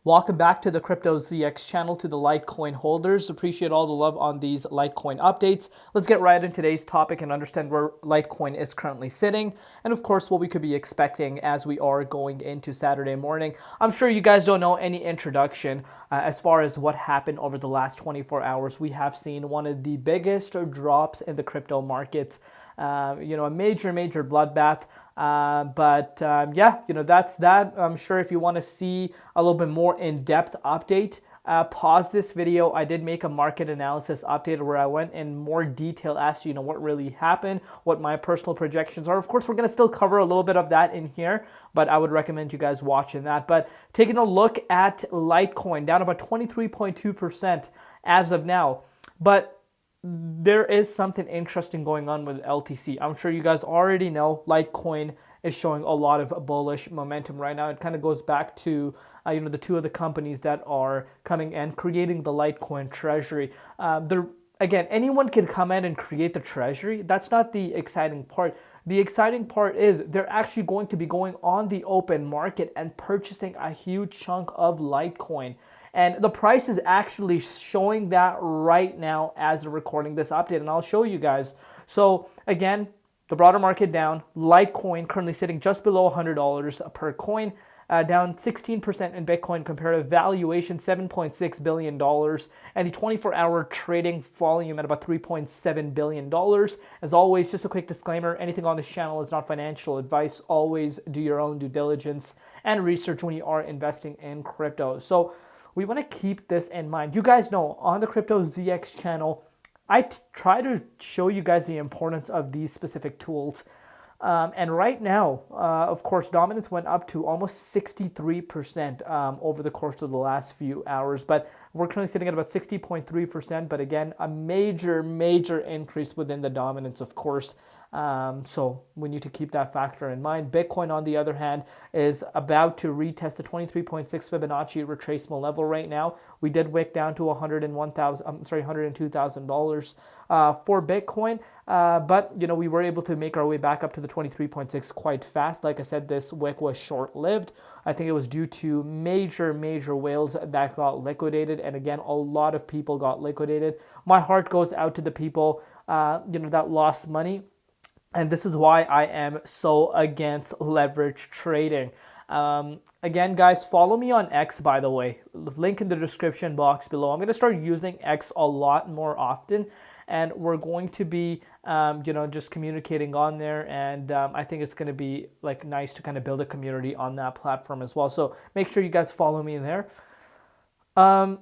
Welcome back to the Crypto ZX channel, to the Litecoin holders. Appreciate all the love on these Litecoin updates. Let's get right into today's topic and understand where Litecoin is currently sitting, and of course what we could be expecting as we are going into Saturday morning. I'm sure you guys don't know any introduction as far as what happened over the last 24 hours. We have seen one of the biggest drops in the crypto markets. A major bloodbath. That's that. I'm sure if you want to see a little bit more in-depth update, pause this video. I did make a market analysis update where I went in more detail as to what really happened, what my personal projections are. Of course, we're going to still cover a little bit of that in here, but I would recommend you guys watching that. But taking a look at Litecoin, down about 23.2% as of now. But there is something interesting going on with LTC. I'm sure you guys already know Litecoin is showing a lot of bullish momentum right now. It kind of goes back to the two of the companies that are coming and creating the Litecoin treasury. Again, anyone can come in and create the treasury. That's not the exciting part. The exciting part is they're actually going to be going on the open market and purchasing a huge chunk of Litecoin. And the price is actually showing that right now as we're recording this update, and I'll show you guys. So again, the broader market down, Litecoin currently sitting just below $100 per coin, down 16% in Bitcoin compared to valuation $7.6 billion, and the 24-hour trading volume at about $3.7 billion. As always, just a quick disclaimer, anything on this channel is not financial advice. Always do your own due diligence and research when you are investing in crypto. So we want to keep this in mind. You guys know on the Crypto ZX channel, I try to show you guys the importance of these specific tools. And right now, of course, dominance went up to almost 63% over the course of the last few hours. But we're currently sitting at about 60.3%. But again, a major increase within the dominance, of course. So we need to keep that factor in mind. Bitcoin, on the other hand, is about to retest the 23.6 Fibonacci retracement level right now. We did wick down to $102,000 for Bitcoin, but we were able to make our way back up to the 23.6 quite fast. Like I said, this wick was short-lived. I think it was due to major whales that got liquidated, and again, a lot of people got liquidated. My heart goes out to the people that lost money. And this is why I am so against leverage trading. Again, guys, follow me on X, by the way. Link in the description box below. I'm going to start using X a lot more often. And we're going to be, just communicating on there. And I think it's going to be nice to kind of build a community on that platform as well. So make sure you guys follow me in there.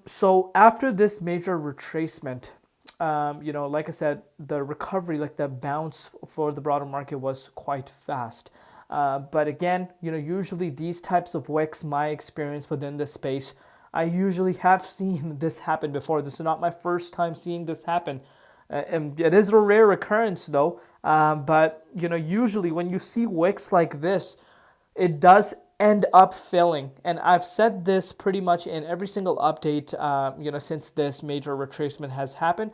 So after this major retracement, like I said, the recovery, the bounce for the broader market was quite fast. But again, usually these types of wicks, my experience within this space, I usually have seen this happen before. This is not my first time seeing this happen. And it is a rare occurrence though. But usually when you see wicks like this, it does end up filling. And I've said this pretty much in every single update, since this major retracement has happened.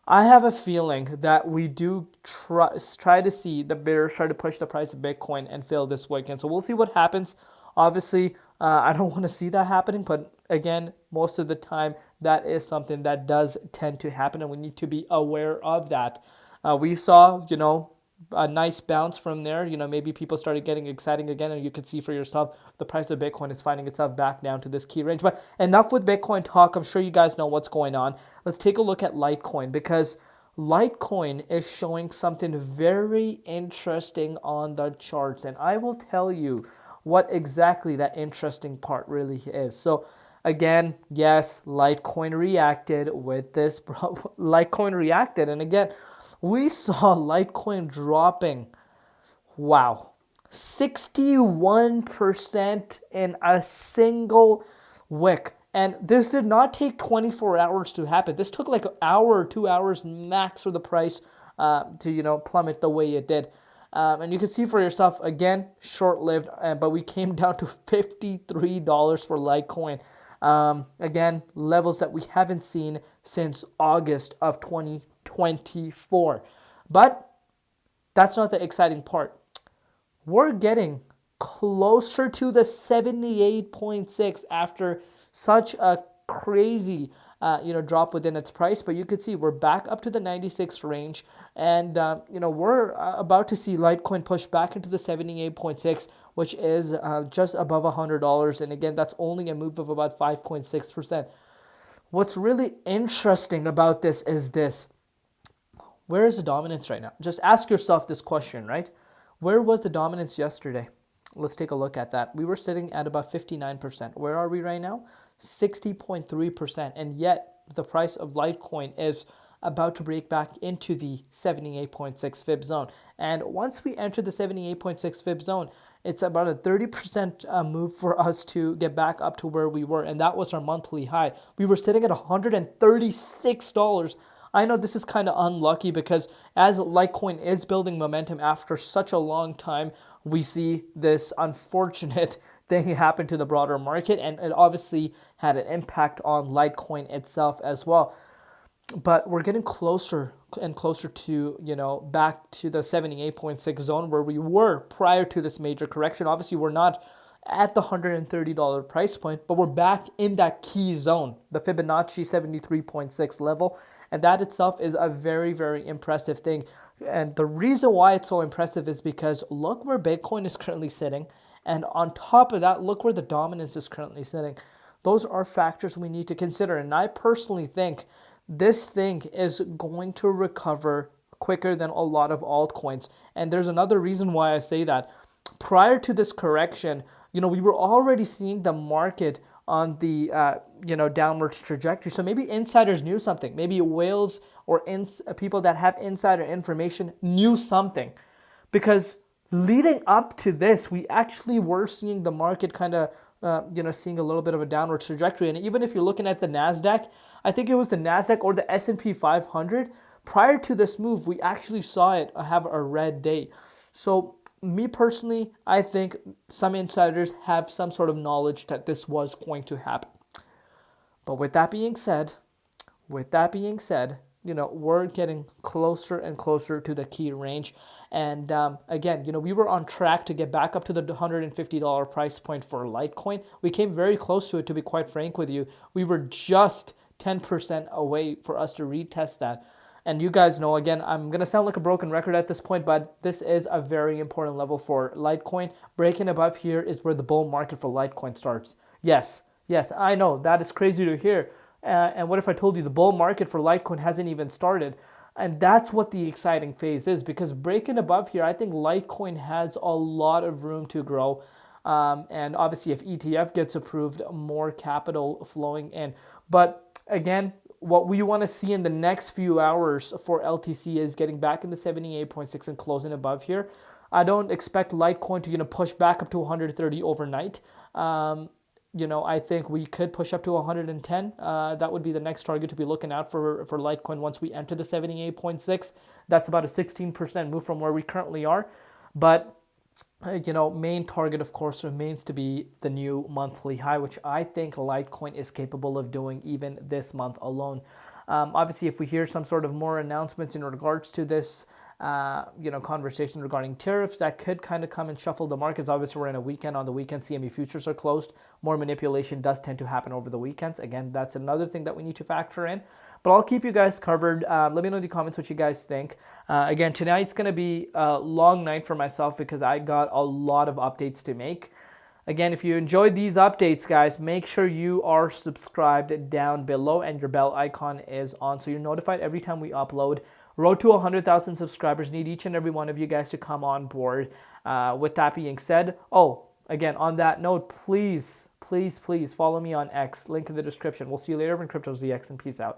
I have a feeling that we do try to see the bears try to push the price of Bitcoin and fill this weekend. So we'll see what happens. Obviously, I don't want to see that happening, but again, most of the time, that is something that does tend to happen, and we need to be aware of that. We saw, a nice bounce from there. Maybe people started getting exciting again, and you can see for yourself the price of Bitcoin is finding itself back down to this key range. But enough with Bitcoin talk. I'm sure you guys know what's going on. Let's take a look at Litecoin, because Litecoin is showing something very interesting on the charts, and I will tell you what exactly that interesting part really is. So again, yes, Litecoin reacted with this. Litecoin reacted, and again, we saw Litecoin dropping, 61% in a single wick. And this did not take 24 hours to happen. This took an hour or 2 hours max for the price to plummet the way it did. And you can see for yourself, again, short-lived, but we came down to $53 for Litecoin. Again, levels that we haven't seen since August of 2024. But that's not the exciting part. We're getting closer to the 78.6 after such a crazy drop within its price. But you could see we're back up to the 96 range, and we're about to see Litecoin push back into the 78.6, which is just above $100. And again, that's only a move of about 5.6%. What's really interesting about this is this. Where is the dominance right now? Just ask yourself this question, right? Where was the dominance yesterday? Let's take a look at that. We were sitting at about 59%. Where are we right now? 60.3%. And yet the price of Litecoin is about to break back into the 78.6 fib zone. And once we enter the 78.6 fib zone, it's about a 30% move for us to get back up to where we were. And that was our monthly high. We were sitting at $136. I know this is kind of unlucky because as Litecoin is building momentum after such a long time, we see this unfortunate thing happen to the broader market, and it obviously had an impact on Litecoin itself as well. But we're getting closer and closer to, back to the 78.6 zone where we were prior to this major correction. Obviously, we're not at the $130 price point, but we're back in that key zone, the Fibonacci 73.6 level. And that itself is a very, very impressive thing. And the reason why it's so impressive is because look where Bitcoin is currently sitting. And on top of that, look where the dominance is currently sitting. Those are factors we need to consider. And I personally think this thing is going to recover quicker than a lot of altcoins. And there's another reason why I say that. Prior to this correction, we were already seeing the market on the downwards trajectory. So maybe insiders knew something. Maybe whales or people that have insider information knew something, because leading up to this, we actually were seeing the market kind of seeing a little bit of a downward trajectory. And even if you're looking at the Nasdaq, I think it was the Nasdaq or the S&P 500. Prior to this move, we actually saw it have a red day. So me personally, I think some insiders have some sort of knowledge that this was going to happen. But with that being said, we're getting closer and closer to the key range. And again, we were on track to get back up to the $150 price point for Litecoin. We came very close to it, to be quite frank with you. We were just 10% away for us to retest that. And you guys know, again, I'm going to sound like a broken record at this point, but this is a very important level for Litecoin. Breaking above here is where the bull market for Litecoin starts. Yes, I know that is crazy to hear. And what if I told you the bull market for Litecoin hasn't even started? And that's what the exciting phase is, because breaking above here, I think Litecoin has a lot of room to grow. And obviously, if ETF gets approved, more capital flowing in. But again, what we want to see in the next few hours for LTC is getting back in the 78.6 and closing above here. I don't expect Litecoin to push back up to 130 overnight. I think we could push up to 110. That would be the next target to be looking out for Litecoin once we enter the 78.6. That's about a 16% move from where we currently are. But main target, of course, remains to be the new monthly high, which I think Litecoin is capable of doing even this month alone. Obviously, if we hear some sort of more announcements in regards to this, conversation regarding tariffs, that could kind of come and shuffle the markets. Obviously, we're in a weekend. On the weekend, CME futures are closed. More manipulation does tend to happen over the weekends. Again, that's another thing that we need to factor in. But I'll keep you guys covered. Let me know in the comments what you guys think. Again, tonight's going to be a long night for myself because I got a lot of updates to make. Again, if you enjoyed these updates, guys, make sure you are subscribed down below and your bell icon is on so you're notified every time we upload. Road to 100,000 subscribers. Need each and every one of you guys to come on board. With that being said, again, on that note, please follow me on X. Link in the description. We'll see you later in Crypto ZX, and peace out.